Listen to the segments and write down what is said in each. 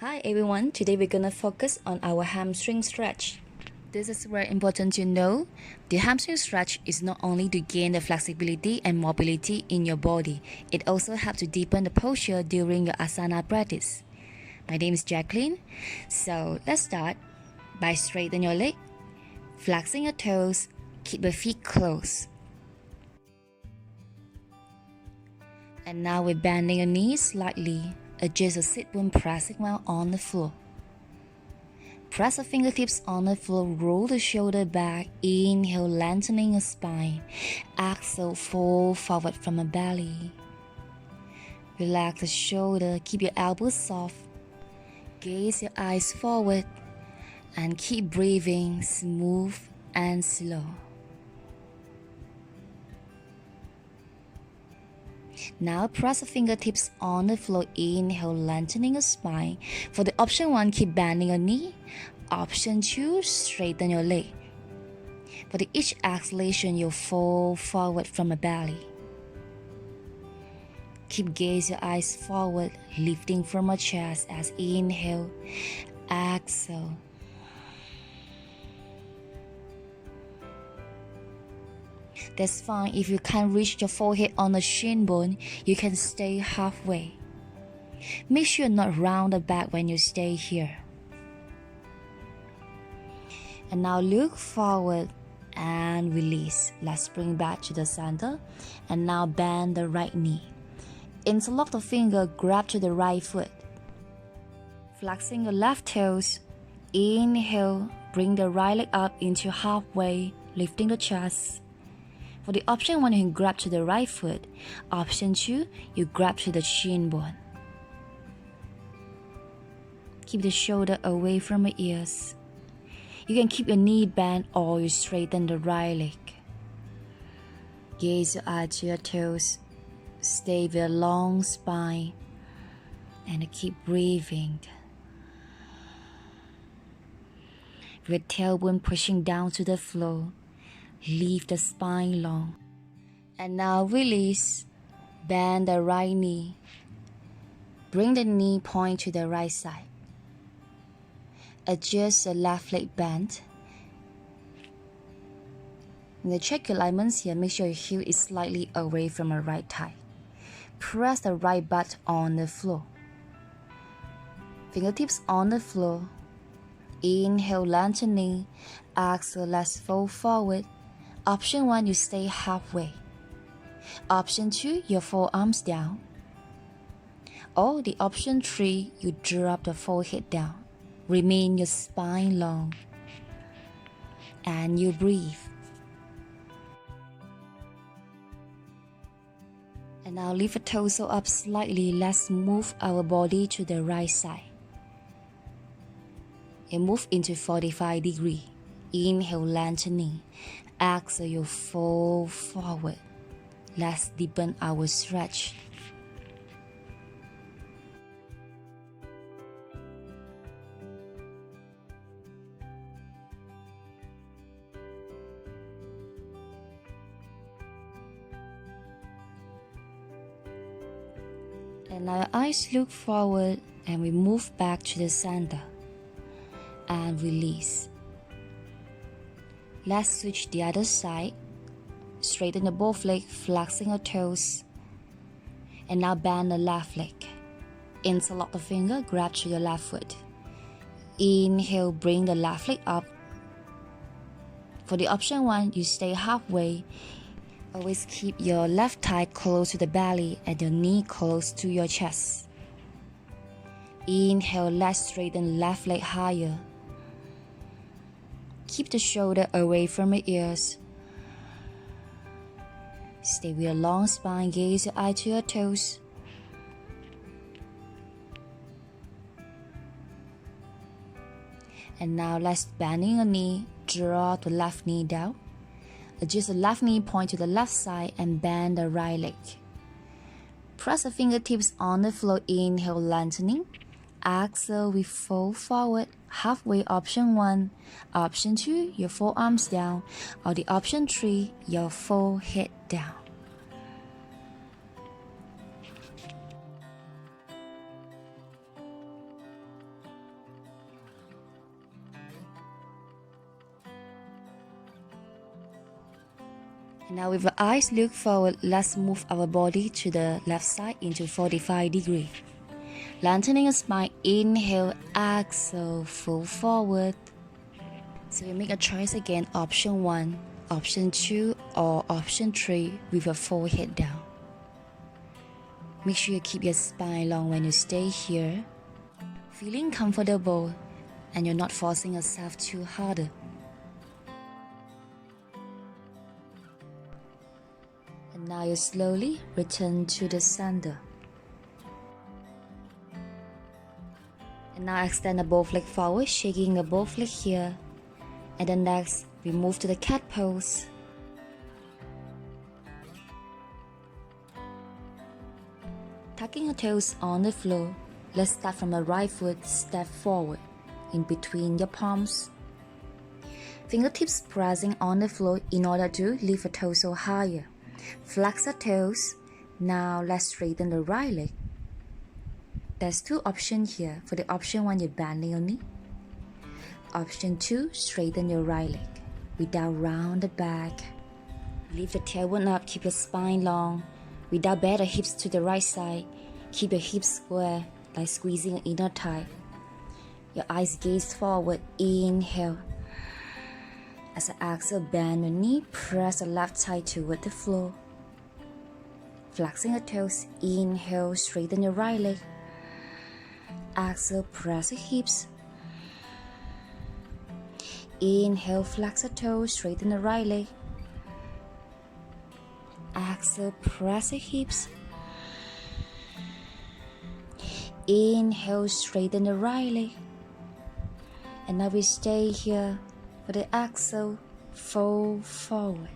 Hi everyone, today we're gonna focus on our hamstring stretch. This is very important to know. The hamstring stretch is not only to gain the flexibility and mobility in your body, it also helps to deepen the posture during your asana practice. My name is Jacqueline. So let's start by straightening your leg, flexing your toes, keep your feet close. And now we're bending your knees slightly. Adjust your sit bone pressing well on the floor. Press the fingertips on the floor, roll the shoulder back, inhale, lengthening your spine. Exhale, fold forward from your belly. Relax the shoulder, keep your elbows soft. Gaze your eyes forward and keep breathing smooth and slow. Now press the fingertips on the floor, inhale, lengthening your spine. For the option 1, keep bending your knee. Option 2, straighten your leg. For the each exhalation, you fold forward from the belly. Keep gaze your eyes forward, lifting from your chest as inhale, exhale. That's fine. If you can't reach your forehead on the shin bone, you can stay halfway. Make sure not round the back when you stay here. And now look forward and release. Let's bring back to the center. And now bend the right knee. Interlock the finger, grab to the right foot. Flexing your left toes. Inhale, bring the right leg up into halfway, lifting the chest. For the option 1, you can grab to the right foot. Option 2, you grab to the shin bone. Keep the shoulder away from your ears. You can keep your knee bent or you straighten the right leg. Gaze your eyes to your toes. Stay with a long spine and keep breathing. With tailbone pushing down to the floor. Leave the spine long. And now release. Bend the right knee. Bring the knee point to the right side. Adjust the left leg bend. And check your alignments here. Make sure your heel is slightly away from your right thigh. Press the right butt on the floor. Fingertips on the floor. Inhale, lengthening. Exhale, let's fold forward. Option 1, you stay halfway. Option 2, your forearms down. Or the option 3, you drop the forehead down. Remain your spine long. And you breathe. And now lift the torso up slightly. Let's move our body to the right side. And move into 45 degree. Inhale, lengthening. Exhale, you fold forward. Let's deepen our stretch. And now your eyes look forward and we move back to the center. And release. Let's switch the other side. Straighten the both legs, flexing your toes. And now bend the left leg. Interlock the finger, grab to your left foot. Inhale, bring the left leg up. For the option 1, you stay halfway. Always keep your left thigh close to the belly and your knee close to your chest. Inhale, let's straighten left leg higher. Keep the shoulder away from your ears. Stay with a long spine, gaze your eye to your toes. And now let's bend your knee, draw the left knee down. Adjust the left knee point to the left side and bend the right leg. Press the fingertips on the floor, inhale, lengthening. Exhale, we fold forward, halfway option 1. Option 2, your forearms down. Or the option 3, your forehead down. And now with the eyes look forward, let's move our body to the left side into 45 degrees. Lengthening your spine, inhale, exhale, fold forward. So you make a choice again, option 1, option 2, or option 3 with your forehead down. Make sure you keep your spine long when you stay here, feeling comfortable and you're not forcing yourself too hard. And now you slowly return to the center. And now extend the both legs forward, shaking the both legs here. And then next, we move to the cat pose. Tucking your toes on the floor, let's start from the right foot, step forward, in between your palms. Fingertips pressing on the floor in order to lift the torso higher. Flex the toes. Now let's straighten the right leg. There's 2 options here. For the option 1, you're bending your knee. Option 2, straighten your right leg. Without round the back. Lift the tailbone up, keep your spine long. Without bend the hips to the right side. Keep your hips square, like squeezing your inner thigh. Your eyes gaze forward, inhale. As I exhale, bend your knee, press the left thigh toward the floor. Flexing your toes, inhale, straighten your right leg. Exhale, press your hips. Inhale, flex the toes, straighten the right leg. Exhale, press the hips. Inhale, straighten the right leg. And now we stay here. For the exhale, fold forward.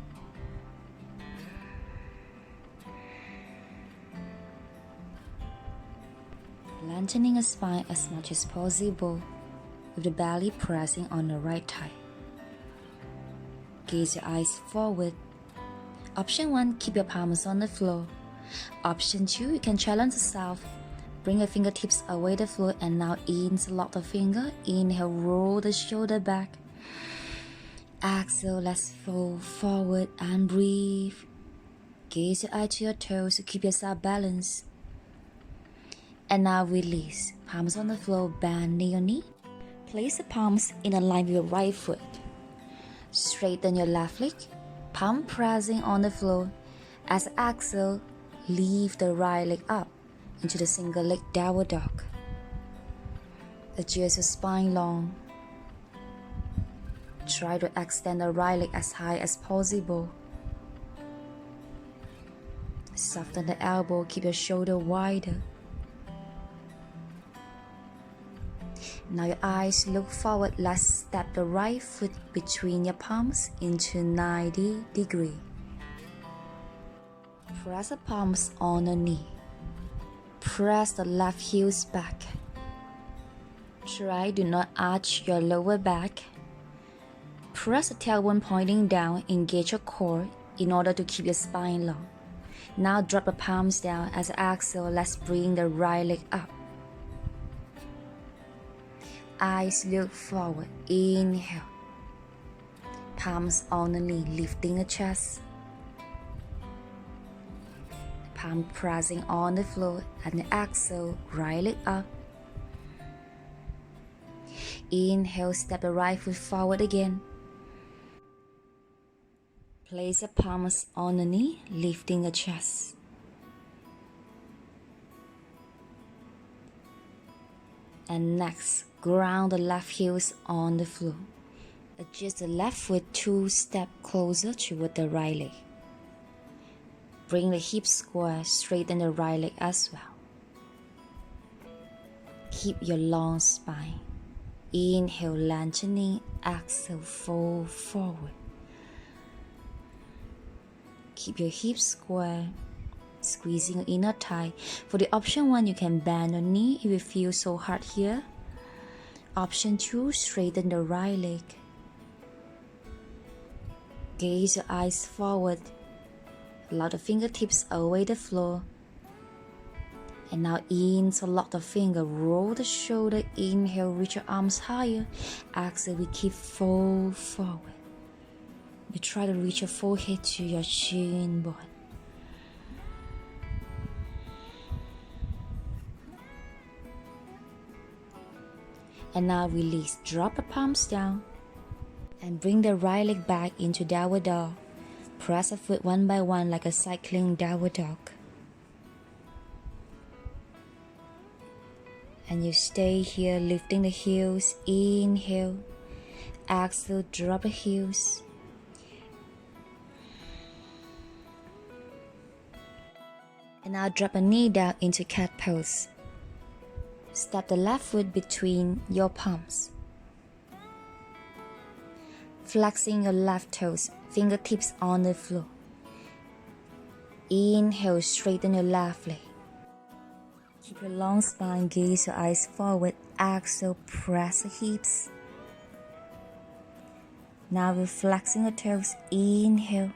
Lengthening the spine as much as possible, with the belly pressing on the right thigh. Gaze your eyes forward. Option 1, keep your palms on the floor. Option 2, you can challenge yourself. Bring your fingertips away the floor and now interlock the finger. Inhale, roll the shoulder back. Exhale, let's fold forward and breathe. Gaze your eye to your toes to keep yourself balanced. And now release. Palms on the floor, bending your knee. Place the palms in a line with your right foot. Straighten your left leg. Palm pressing on the floor. As exhale, lift the right leg up into the single leg downward dog. Adjust your spine long. Try to extend the right leg as high as possible. Soften the elbow, keep your shoulder wider. Now your eyes look forward. Let's step the right foot between your palms into 90 degrees. Press the palms on the knee. Press the left heels back. Try to not arch your lower back. Press the tailbone pointing down, engage your core in order to keep your spine long. Now drop the palms down. As I exhale, let's bring the right leg up. Eyes look forward, inhale. Palms on the knee, lifting the chest. Palm pressing on the floor and exhale, right leg up. Inhale, step the right foot forward again. Place the palms on the knee, lifting the chest. And next, ground the left heels on the floor. Adjust the left foot 2 steps closer toward the right leg. Bring the hips square, straighten the right leg as well. Keep your long spine. Inhale, lengthening. Exhale, fold forward. Keep your hips square, squeezing your inner thigh. For the option 1, you can bend your knee if you feel so hard here. Option 2, straighten the right leg. Gaze your eyes forward. Allow the fingertips away the floor. And now interlock the finger, roll the shoulder, inhale, reach your arms higher. Exhale, we keep fold forward. You try to reach your forehead to your shin bone. And now release. Drop the palms down. And bring the right leg back into downward dog. Press a foot one by one like a cycling downward dog. And you stay here lifting the heels. Inhale. Exhale, drop the heels. And now drop a knee down into cat pose. Step the left foot between your palms. Flexing your left toes, fingertips on the floor. Inhale, straighten your left leg. Keep your long spine, gaze your eyes forward. Exhale, press the hips. Now we're flexing the toes. Inhale,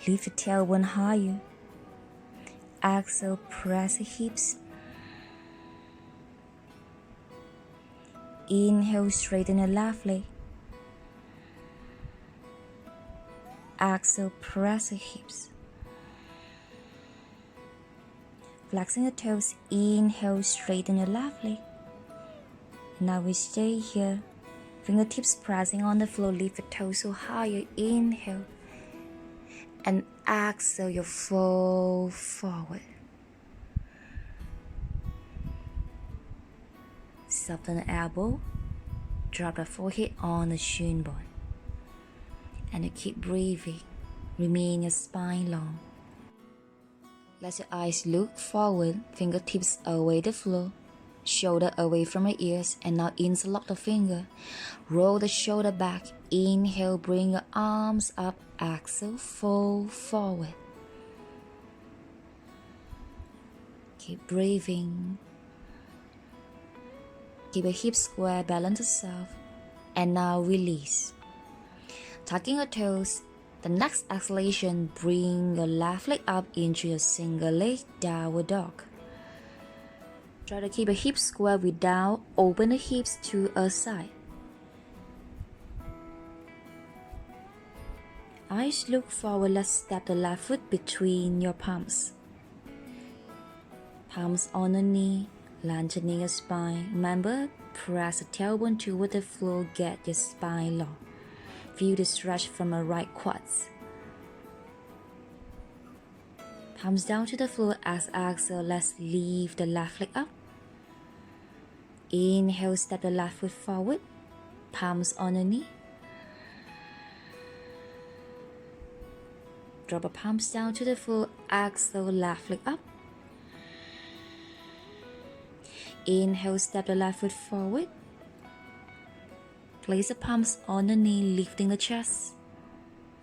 lift the tailbone higher. Exhale, press the hips. Inhale, straighten your left leg. Exhale, press the hips. Flexing the toes. Inhale, straighten your left leg. Now we stay here. Fingertips pressing on the floor. Lift the torso higher. Inhale. And exhale, you fall forward. Soften the elbow. Drop the forehead on the shin bone. And you keep breathing. Remain your spine long. Let your eyes look forward. Fingertips away the floor. Shoulder away from your ears. And now interlock the finger. Roll the shoulder back. Inhale, bring your arms up. Exhale, fold forward. Keep breathing. Keep your hips square, balance yourself. And now release. Tucking your toes. The next exhalation, bring your left leg up into your single leg downward dog. Try to keep your hips square without open the hips to a side. Eyes look forward. Let's step the left foot between your palms. Palms on the knee, lengthening your spine. Remember, press the tailbone toward the floor. Get your spine long. Feel the stretch from your right quads. Palms down to the floor. As exhale, let's lift the left leg up. Inhale, step the left foot forward. Palms on the knee. Drop the palms down to the floor. Exhale, left leg up. Inhale, step the left foot forward. Place the palms on the knee, lifting the chest.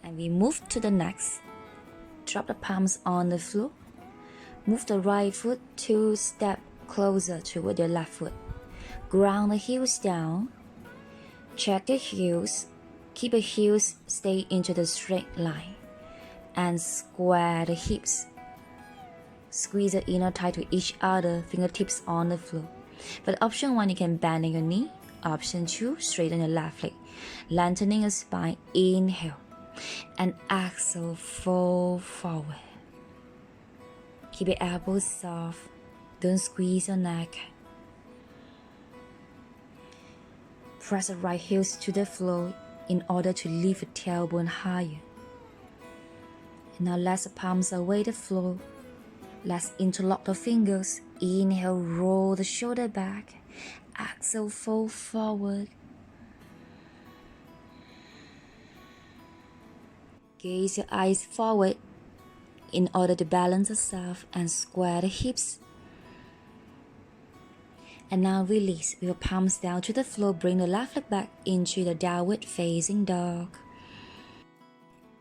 And we move to the next. Drop the palms on the floor. Move the right foot 2 steps closer toward your left foot. Ground the heels down. Check the heels. Keep the heels stay into the straight line. And square the hips. Squeeze the inner thigh to each other, fingertips on the floor. For option 1, you can bend your knee. Option 2, straighten your left leg. Lengthening your spine. Inhale. And exhale, fold forward. Keep your elbows soft. Don't squeeze your neck. Press the right heels to the floor in order to lift the tailbone higher. Now let the palms away the floor. Let's interlock the fingers. Inhale, roll the shoulder back. Exhale, fold forward. Gaze your eyes forward in order to balance yourself and square the hips. And now release with your palms down to the floor. Bring the left leg back into the downward facing dog.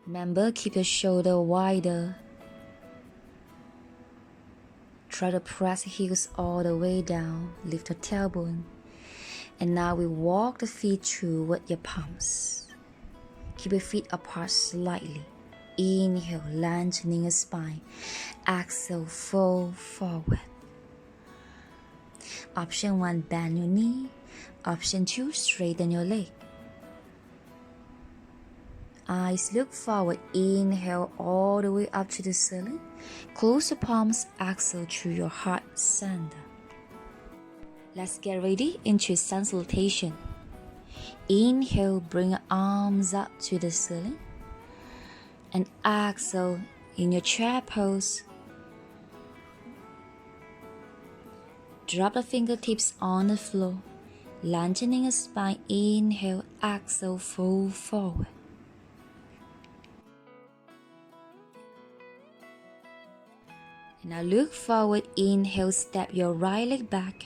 Remember, keep your shoulder wider. Try to press the heels all the way down. Lift the tailbone. And now we walk the feet toward your palms. Keep your feet apart slightly. Inhale, lengthening your spine. Exhale, fold forward. Option 1, bend your knee. Option 2, straighten your leg. eyes look forward. Inhale all the way up to the ceiling. Close your palms, exhale through your heart center. Let's get ready into sun salutation. Inhale, bring your arms up to the ceiling. And exhale in your chair pose. Drop the fingertips on the floor, lengthening your spine. Inhale, exhale, fold forward. And now look forward. Inhale, step your right leg back.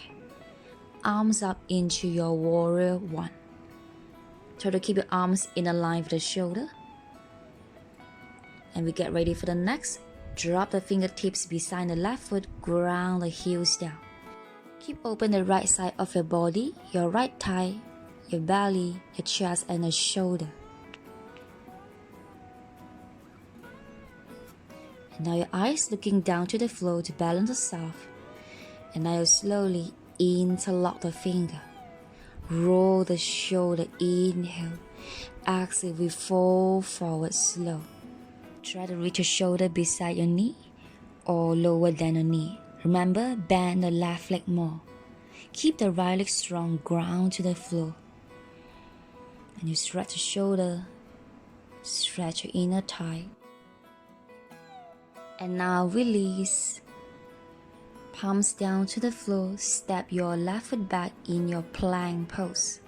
Arms up into your warrior one. Try to keep your arms in a line with the shoulder. And we get ready for the next. Drop the fingertips beside the left foot, ground the heels down. Keep open the right side of your body, your right thigh, your belly, your chest, and your shoulder. And now your eyes looking down to the floor to balance yourself. And now you slowly interlock the finger. Roll the shoulder, inhale. Exhale, we fold forward slow. Try to reach your shoulder beside your knee or lower than your knee. Remember, bend the left leg more. Keep the right leg strong, ground to the floor. And you stretch the shoulder, stretch your inner thigh. And now release. Palms down to the floor, step your left foot back in your plank pose.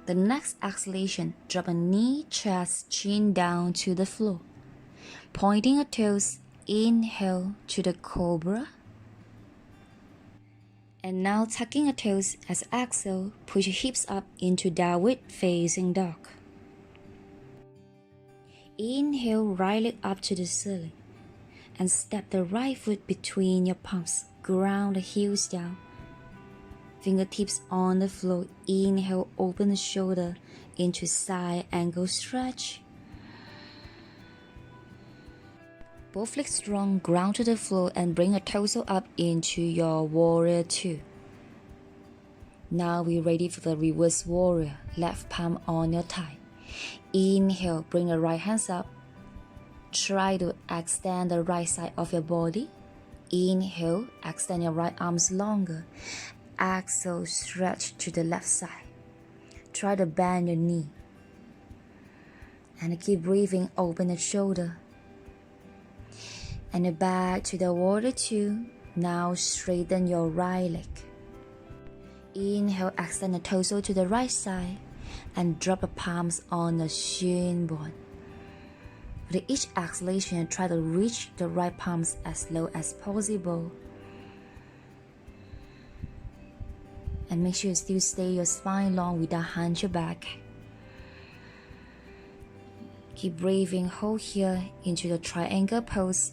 The next exhalation, drop a knee, chest, chin down to the floor. Pointing your toes, inhale to the cobra. And now tucking your toes as exhale, push your hips up into downward facing dog. Inhale, right leg up to the ceiling. And step the right foot between your palms, ground the heels down. Fingertips on the floor. Inhale, open the shoulder into side angle stretch. Both legs strong, ground to the floor, and bring your torso up into your warrior two. Now we're ready for the reverse warrior. Left palm on your thigh. Inhale, bring the right hands up. Try to extend the right side of your body. Inhale, extend your right arms longer. Exhale, stretch to the left side. Try to bend your knee. And keep breathing, open the shoulder. And back to the warrior two. Now straighten your right leg. Inhale, extend the torso to the right side. And drop the palms on the shin bone. With each exhalation, try to reach the right palms as low as possible. And make sure you still stay your spine long without hunch your back. Keep breathing, hold here into the triangle pose.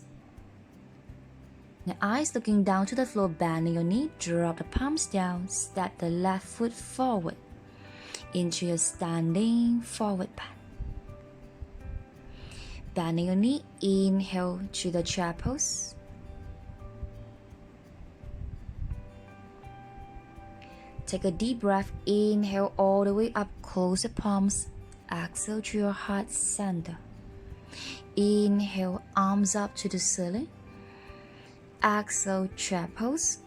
The eyes looking down to the floor, bending your knee, drop the palms down, step the left foot forward into your standing forward bend. Bending your knee, inhale to the chair pose. Take a deep breath, inhale all the way up, close the palms, exhale to your heart center. Inhale, arms up to the ceiling. Exhale, chair pose.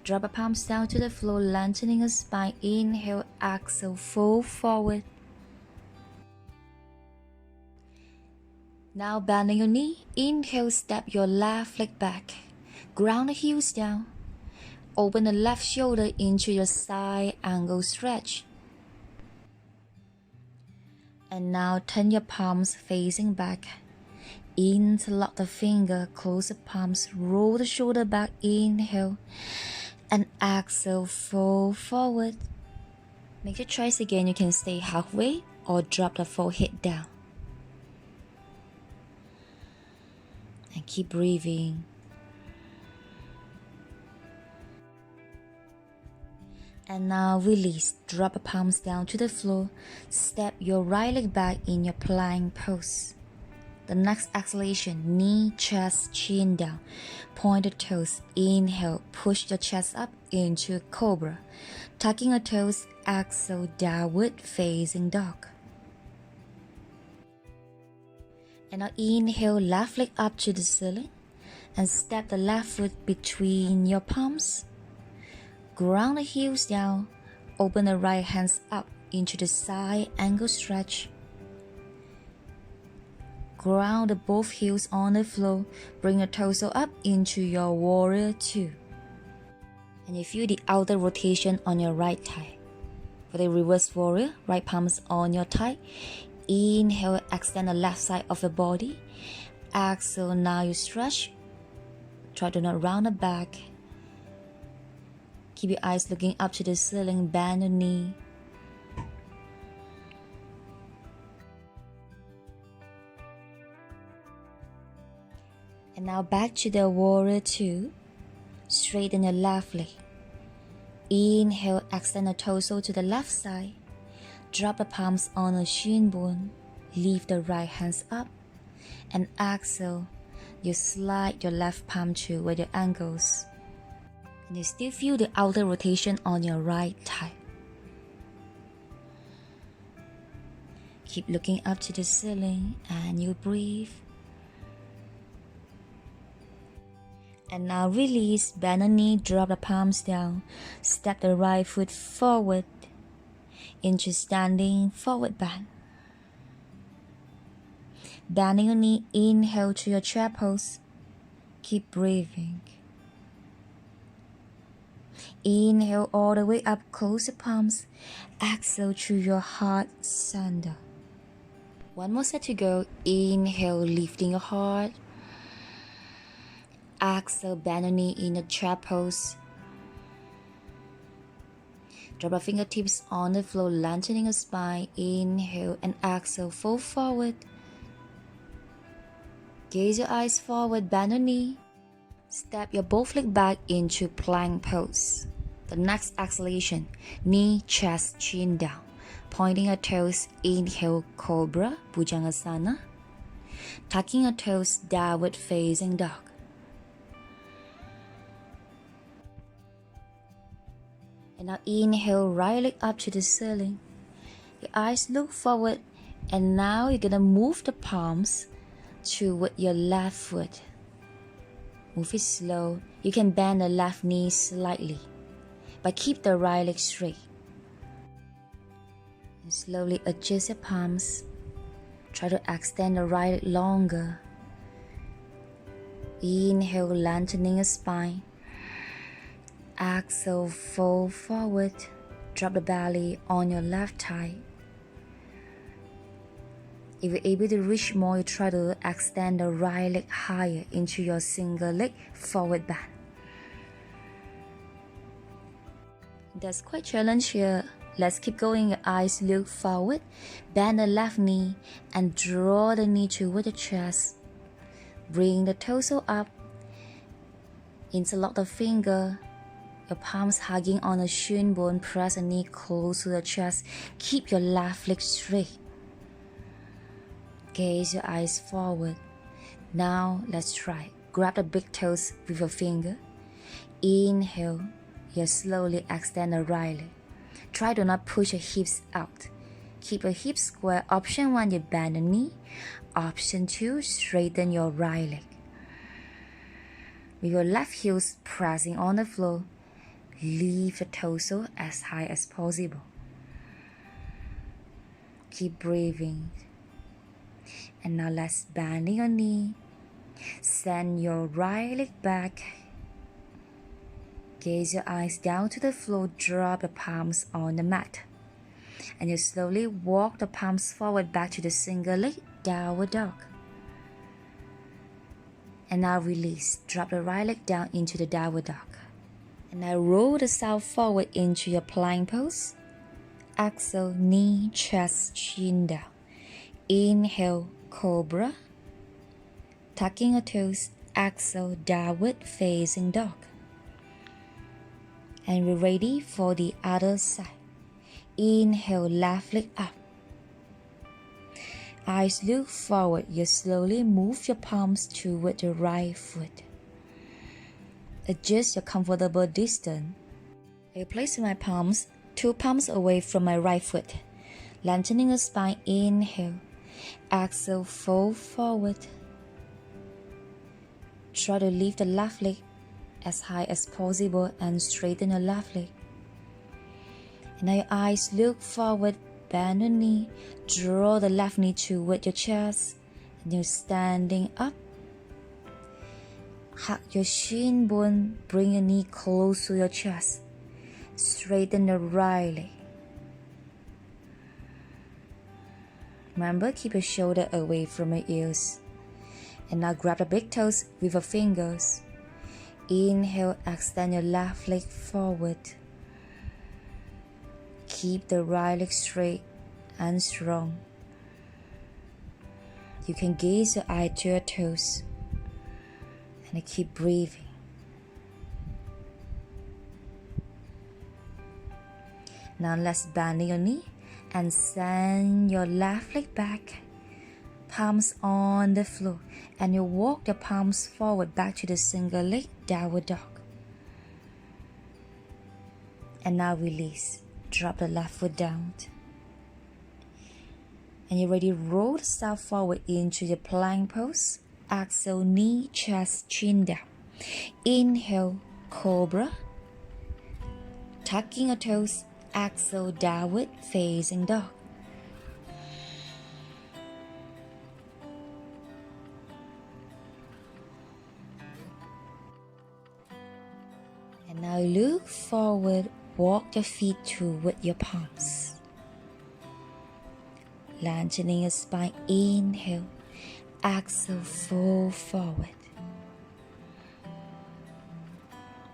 Drop the palms down to the floor, lengthening your spine. Inhale, exhale, fold forward. Now bending your knee. Inhale, step your left leg back. Ground the heels down. Open the left shoulder into your side angle stretch. And now turn your palms facing back. Interlock the finger, close the palms, roll the shoulder back. Inhale. And exhale, fold forward. Make your choice again. You can stay halfway or drop the forehead down. And keep breathing. And now release. Drop the palms down to the floor. Step your right leg back in your plank pose. The next exhalation, knee, chest, chin down. Point the toes. Inhale, push your chest up into cobra. Tucking your toes, exhale, downward facing dog. And now inhale, left leg up to the ceiling and step the left foot between your palms. Ground the heels down, open the right hands up into the side angle stretch. Ground both heels on the floor, bring the torso up into your warrior two. And you feel the outer rotation on your right thigh. For the reverse warrior, right palms on your thigh. Inhale, extend the left side of the body. Exhale, now you stretch. Try to not round the back. Keep your eyes looking up to the ceiling, bend the knee. And now back to the warrior two. Straighten your left leg. Inhale, extend the torso to the left side. Drop the palms on the shin bone. Lift the right hands up. And exhale, you slide your left palm toward your ankles. And you still feel the outer rotation on your right thigh. Keep looking up to the ceiling and you breathe. And now release, bend the knee, drop the palms down. Step the right foot forward into standing forward bend. Bending your knee, inhale to your chair pose. Keep breathing. Inhale all the way up, close your palms. Exhale to your heart center. One more set to go. Inhale, lifting your heart. Exhale, bend the knee in the chair pose. Drop your fingertips on the floor, lengthening your spine. Inhale and exhale, fold forward. Gaze your eyes forward, bend your knee. Step your both legs back into plank pose. The next exhalation, knee, chest, chin down. Pointing your toes, inhale, cobra, bhujangasana. Tucking your toes, downward facing dog. And now inhale, right leg up to the ceiling. Your eyes look forward. And now you're gonna move the palms toward your left foot. Move it slow. You can bend the left knee slightly, but keep the right leg straight. And slowly adjust your palms. Try to extend the right leg longer. Inhale, lengthening your spine. Exhale, fold forward. Drop the belly on your left thigh. If you're able to reach more, you try to extend the right leg higher into your single leg forward bend. That's quite a challenge here. Let's keep going. Your eyes look forward. Bend the left knee and draw the knee toward the chest. Bring the torso up. Interlock the finger. Your palms hugging on the shin bone. Press the knee close to the chest. Keep your left leg straight. Gaze your eyes forward. Now let's try. Grab the big toes with your finger. Inhale. You slowly extend the right leg. Try to not push your hips out. Keep your hips square. Option 1, you bend the knee. Option 2, straighten your right leg. With your left heels pressing on the floor, lift the torso as high as possible. Keep breathing. And now let's bend your knee. Send your right leg back. Gaze your eyes down to the floor. Drop the palms on the mat. And you slowly walk the palms forward back to the single leg, downward dog. And now release. Drop the right leg down into the downward dog. And now roll the self forward into your plank pose. Exhale, knee, chest, chin down. Inhale, cobra. Tucking your toes. Exhale, downward facing dog. And we're ready for the other side. Inhale, left leg up. Eyes look forward. You slowly move your palms toward the right foot. Adjust your comfortable distance. I place my palms, 2 palms away from my right foot, lengthening the spine. Inhale, exhale, fold forward. Try to lift the left leg as high as possible and straighten your left leg. And now your eyes look forward, bend your knee, draw the left knee toward your chest, and you're standing up. Hug your shin bone, bring your knee close to your chest. Straighten the right leg. Remember, keep your shoulder away from your ears. And now grab the big toes with your fingers. Inhale, extend your left leg forward. Keep the right leg straight and strong. You can gaze your eye to your toes. And keep breathing. Now let's bend your knee and send your left leg back. Palms on the floor, and you walk the palms forward back to the single leg downward dog. And now release. Drop the left foot down. And you're ready to roll the self forward into your plank pose. Exhale, knee, chest, chin down. Inhale, cobra. Tucking your toes. Exhale, downward facing dog. And now look forward, walk your feet toward your palms. Lengthening your spine, inhale, exhale, fold forward.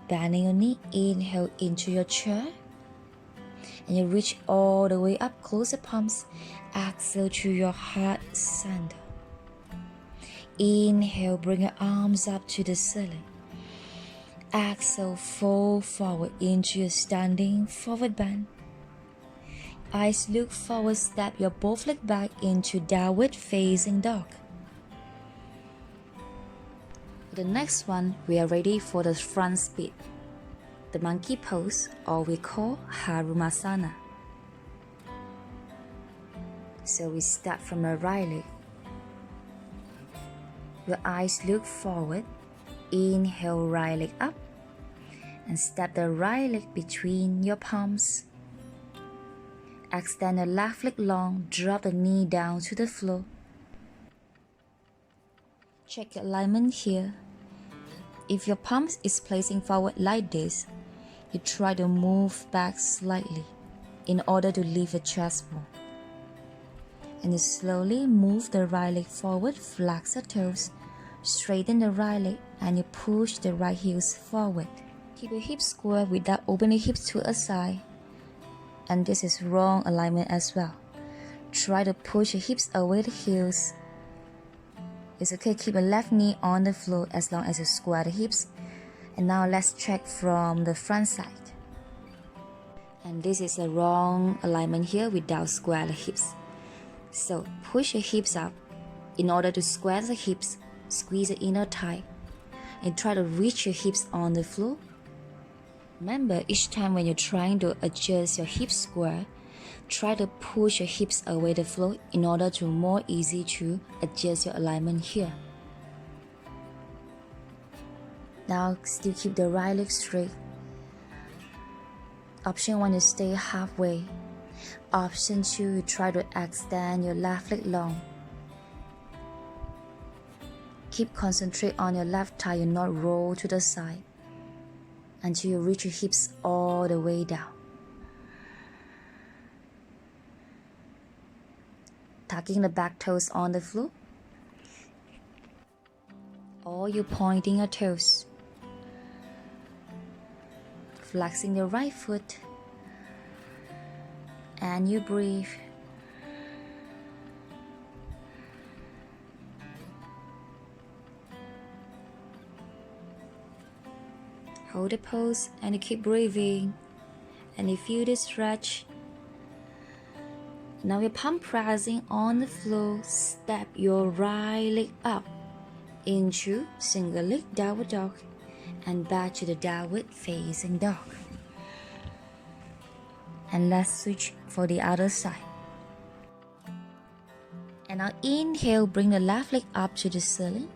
Bending your knee, inhale into your chair. And you reach all the way up, close your palms, exhale to your heart center. Inhale, bring your arms up to the ceiling. Exhale, fold forward into your standing forward bend. Eyes look forward, step your both legs back into downward facing dog. For the next one, we are ready for the front split, the monkey pose, or we call Harumasana. So we start from the right leg. Your eyes look forward. Inhale, right leg up. And step the right leg between your palms. Extend the left leg long. Drop the knee down to the floor. Check your alignment here. If your palms is placing forward like this, you try to move back slightly in order to lift your chest more. And you slowly move the right leg forward, flex your toes, straighten the right leg, and you push the right heels forward. Keep your hips square without opening hips to a side. And this is wrong alignment as well. Try to push your hips away the heels. It's okay, keep your left knee on the floor as long as you square the hips. And now let's check from the front side. And this is a wrong alignment here without square the hips. So push your hips up. In order to square the hips, squeeze the inner thigh. And try to reach your hips on the floor. Remember, each time when you're trying to adjust your hips square, try to push your hips away the floor in order to more easy to adjust your alignment here. Now still keep the right leg straight. Option 1 is stay halfway. Option 2, try to extend your left leg long. Keep concentrate on your left thigh and not roll to the side until you reach your hips all the way down. Tucking the back toes on the floor. Or you pointing your toes. Flexing the right foot. And you breathe. Hold the pose and you keep breathing. And you feel the stretch. Now your palm pressing on the floor. Step your right leg up into single leg downward dog and back to the downward facing dog. And let's switch for the other side. And now inhale, bring the left leg up to the ceiling.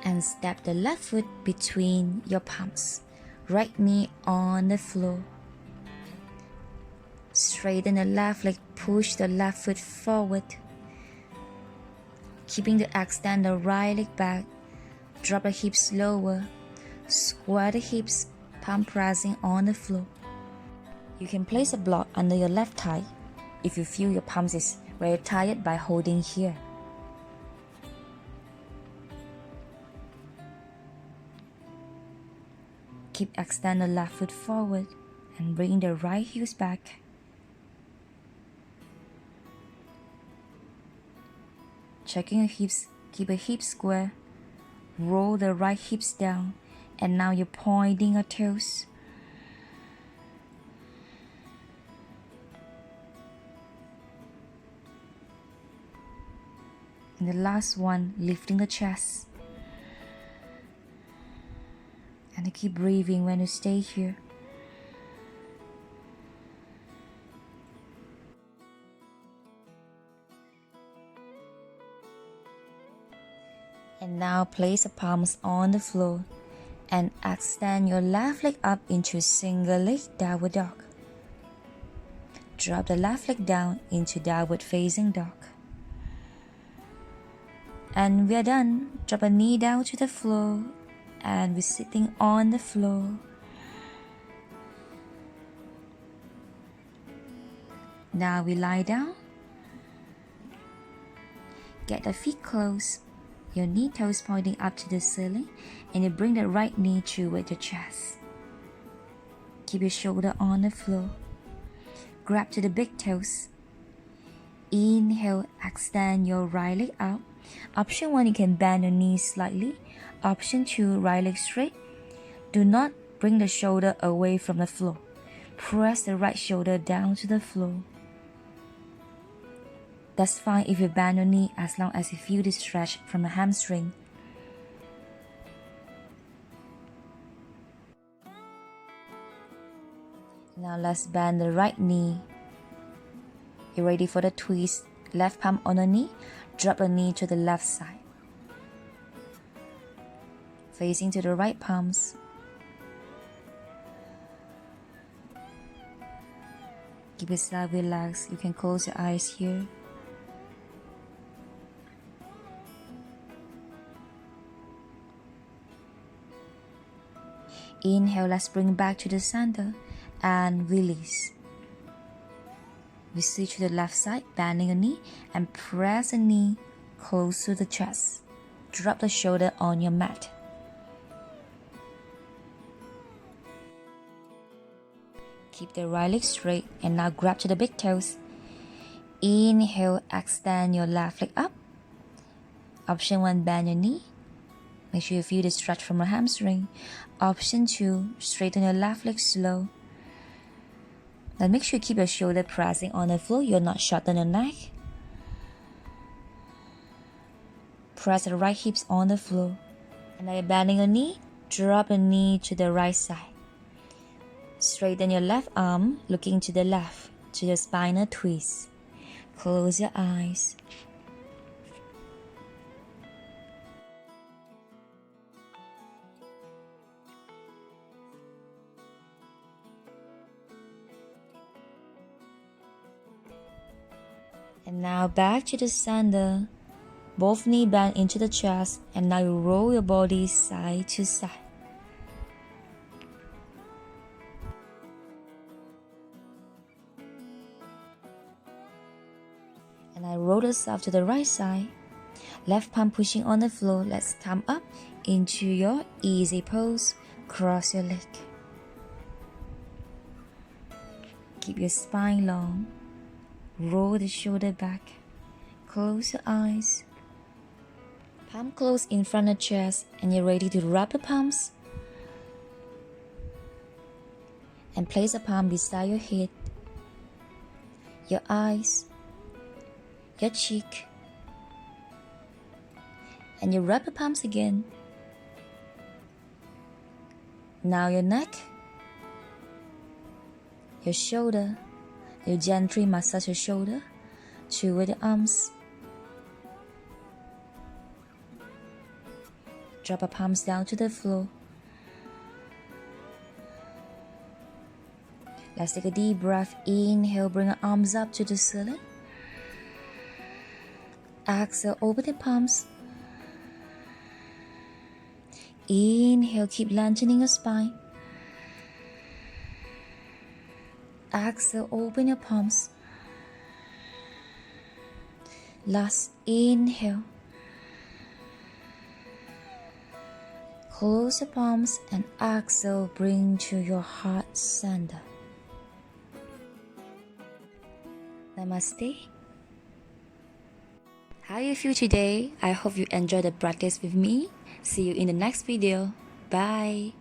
And step the left foot between your palms. Right knee on the floor. Straighten the left leg, push the left foot forward. Keeping to extend the right leg back. Drop the hips lower. Square the hips, palm pressing on the floor. You can place a block under your left thigh if you feel your palms is very tired by holding here. Keep extend the left foot forward and bring the right heels back. Checking your hips, keep a hip square. Roll the right hips down, and now you're pointing your toes. And the last one, lifting the chest. And keep breathing when you stay here. And now place the palms on the floor and extend your left leg up into single leg downward dog. Drop the left leg down into downward facing dog. And we are done. Drop a knee down to the floor and we're sitting on the floor. Now we lie down. Get the feet close. Your knee toes pointing up to the ceiling, and you bring the right knee toward your chest. Keep your shoulder on the floor. Grab to the big toes. Inhale, extend your right leg out. Option 1, you can bend your knees slightly. Option 2, right leg straight. Do not bring the shoulder away from the floor. Press the right shoulder down to the floor. That's fine if you bend your knee as long as you feel the stretch from the hamstring. Now let's bend the right knee. You're ready for the twist. Left palm on the knee. Drop the knee to the left side. Facing to the right palms. Keep yourself relaxed. You can close your eyes here. Inhale, let's bring back to the center and release. We switch to the left side, bending a knee and press the knee close to the chest. Drop the shoulder on your mat. Keep the right leg straight and now grab to the big toes. Inhale, extend your left leg up. Option 1, bend your knee. Make sure you feel the stretch from your hamstring. Option 2, straighten your left leg slow. Then make sure you keep your shoulder pressing on the floor. You're not shorten your neck. Press the right hips on the floor. And now you're bending your knee. Drop the knee to the right side. Straighten your left arm, looking to the left, to the spinal twist. Close your eyes. And now back to the center. Both knees bend into the chest, and now you roll your body side to side. And I roll yourself to the right side. Left palm pushing on the floor. Let's come up into your easy pose. Cross your leg. Keep your spine long. Roll the shoulder back. Close your eyes. Palm close in front of the chest, and you're ready to wrap the palms. And place a palm beside your head, your eyes, your cheek. And you wrap the palms again. Now your neck, your shoulder, You gently massage your shoulder, two with the arms. Drop your palms down to the floor. Let's take a deep breath. Inhale, bring your arms up to the ceiling. Exhale, open the palms. Inhale, keep lengthening your spine. Exhale, open your palms. Last inhale. Close your palms and exhale, bring to your heart center. Namaste. How you feel today? I hope you enjoyed the practice with me. See you in the next video. Bye.